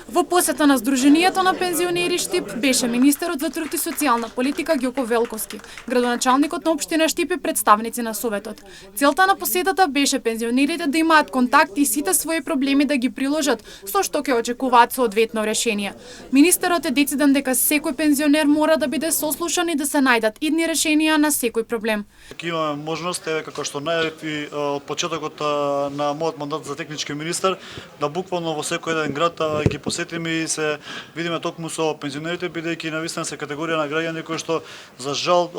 Во посета на Сдруженијето на пензионери Штип беше министерот за труд и социјална политика Ѓоко Велковски, градоначалникот на општина Штип и представници на Советот. Целта на посетата беше пензионерите да имаат контакт и сите своји проблеми да ги приложат, со што ќе очекуваат соодветно решение. Министерот е дециден дека секој пензионер мора да биде сослушан и да се најдат идни решенија на секој проблем. Имаме можност, како што најавив и од почетокот на мојот мандат за технички министер, да буквално во секој еден град ги посетиме и се видиме токму со пензионерите, бидејќи навистина се категорија на граѓани кои што за жал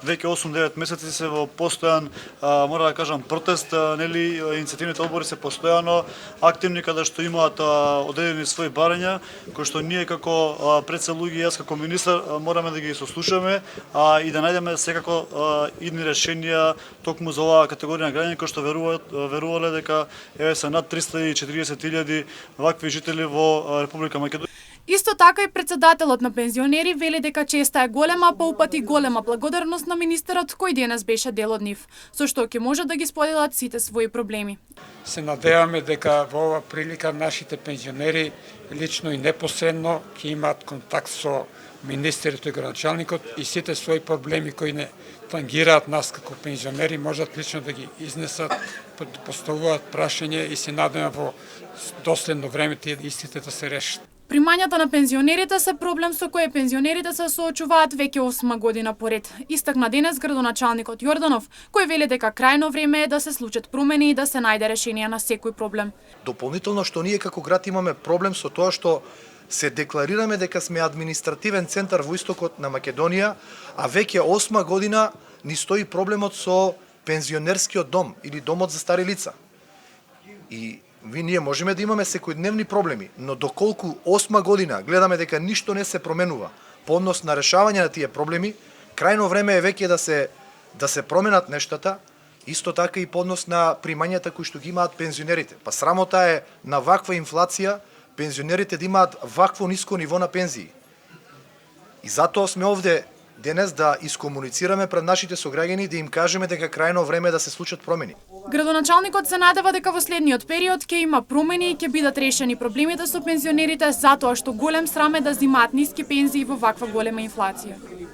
веќе 8-9 месеци се во постојан, мора да кажам, протест, нели иницијативните одбори се постојано активни каде што имаат одредени своји барања, кои што ние како председател и јас како министер мораме да ги сослушаме и да најдеме секако идни решенија токму за оваа категорија на граѓани кои што верувале дека се над 340.000 вакви жители во Република Македонија. Исто така и председателот на пензионери вели дека честа е голема, па упати голема благодарност на министерот кој денес беше дел од нив, со што ќе може да ги споделат сите своји проблеми. Се надеваме дека во ова прилика нашите пензионери лично и непосредно ќе имаат контакт со министерот и градоначалникот и сите своји проблеми кои не тангираат нас како пензионери можат лично да ги изнесат, да поставуваат прашање и се надеваме во доследно време тие истите да се решат. Примањата на пензионерите се проблем со кој пензионерите се соочуваат веќе 8 година поред. Истакна денес градоначалникот Јорданов, кој вели дека крајно време е да се случат промени и да се најде решение на секој проблем. Дополнително што ние како град имаме проблем со тоа што се декларираме дека сме административен центар во истокот на Македонија, а веќе 8 година ни стои проблемот со пензионерскиот дом или домот за стари лица. И ние можеме да имаме секојдневни проблеми, но доколку 8 година гледаме дека ништо не се променува по однос на решавање на тие проблеми, крајно време е веќе да се променат нештата, исто така и по однос на примањата кои што ги имаат пензионерите. Па срамота е на ваква инфлација пензионерите да имаат вакво ниско ниво на пензии. И затоа сме овде денес да искомуницираме пред нашите сограѓани да им кажеме дека крајно време е да се случат промени. Градоначалникот се надева дека во следниот период ќе има промени и ќе бидат решени проблемите со пензионерите затоа што голем срам е да земаат ниски пензии во ваква голема инфлација.